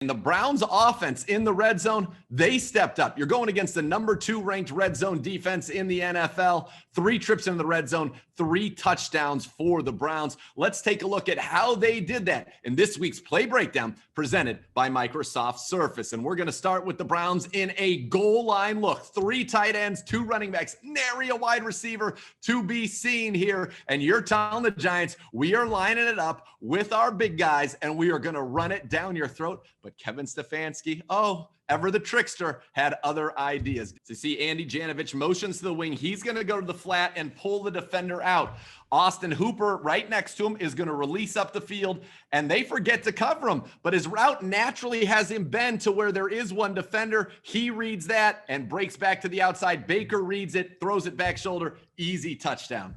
And the Browns offense in the red zone, they stepped up. You're going against the number 2 ranked red zone defense in the NFL. 3 trips in the red zone, 3 touchdowns for the Browns. Let's take a look at how they did that in this week's play breakdown presented by Microsoft Surface. And we're going to start with the Browns in a goal line look. 3 tight ends, 2 running backs, nary a wide receiver to be seen here. And you're telling the Giants, we are lining it up with our big guys, and we are going to run it down your throat. But Kevin Stefanski, ever the trickster, had other ideas. To see Andy Janovich motions to the wing, he's going to go to the flat and pull the defender out. Austin Hooper right next to him is going to release up the field, and they forget to cover him. But his route naturally has him bend to where there is one defender. He reads that and breaks back to the outside. Baker reads it, throws it back shoulder. Easy touchdown.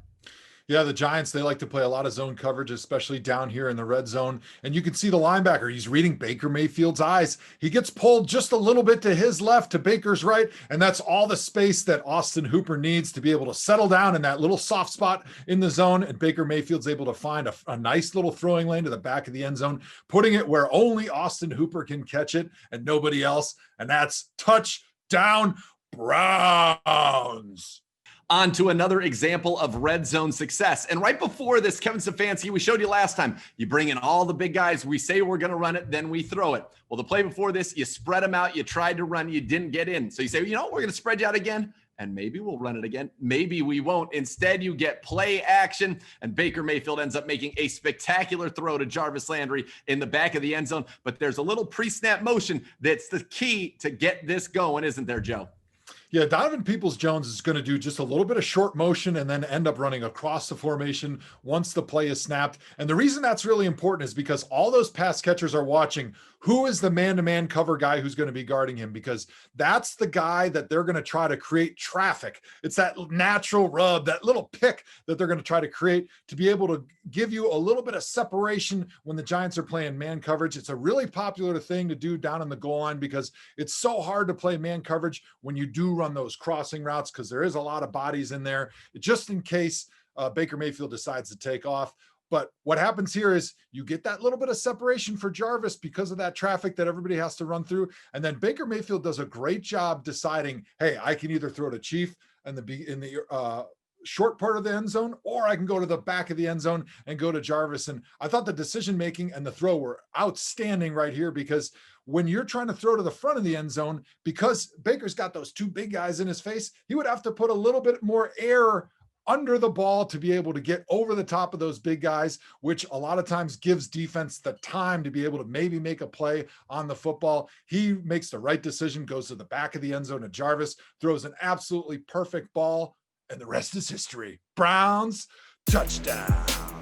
Yeah, the Giants, they like to play a lot of zone coverage, especially down here in the red zone. And you can see the linebacker. He's reading Baker Mayfield's eyes. He gets pulled just a little bit to his left, to Baker's right. And that's all the space that Austin Hooper needs to be able to settle down in that little soft spot in the zone. And Baker Mayfield's able to find a nice little throwing lane to the back of the end zone, putting it where only Austin Hooper can catch it and nobody else. And that's touchdown Browns. On to another example of red zone success. And right before this, Kevin Stefanski, we showed you last time, you bring in all the big guys, we say we're going to run it, then we throw it. Well, the play before this, you spread them out, you tried to run, you didn't get in. So you say, we're going to spread you out again, and maybe we'll run it again. Maybe we won't. Instead, you get play action, and Baker Mayfield ends up making a spectacular throw to Jarvis Landry in the back of the end zone. But there's a little pre-snap motion that's the key to get this going, isn't there, Joe? Yeah, Donovan Peoples-Jones is going to do just a little bit of short motion and then end up running across the formation once the play is snapped. And the reason that's really important is because all those pass catchers are watching who is the man-to-man cover guy who's going to be guarding him, because that's the guy that they're going to try to create traffic. It's that natural rub, that little pick that they're going to try to create to be able to give you a little bit of separation when the Giants are playing man coverage. It's a really popular thing to do down in the goal line because it's so hard to play man coverage when you do run those crossing routes, because there is a lot of bodies in there just in case Baker Mayfield decides to take off. But what happens here is you get that little bit of separation for Jarvis because of that traffic that everybody has to run through. And then Baker Mayfield does a great job deciding, hey, I can either throw to Chief in the short part of the end zone, or I can go to the back of the end zone and go to Jarvis. And I thought the decision-making and the throw were outstanding right here, because when you're trying to throw to the front of the end zone, because Baker's got those 2 big guys in his face, he would have to put a little bit more air under the ball to be able to get over the top of those big guys, which a lot of times gives defense the time to be able to maybe make a play on the football. He makes the right decision, goes to the back of the end zone, and Jarvis throws an absolutely perfect ball, and the rest is history. Browns touchdown.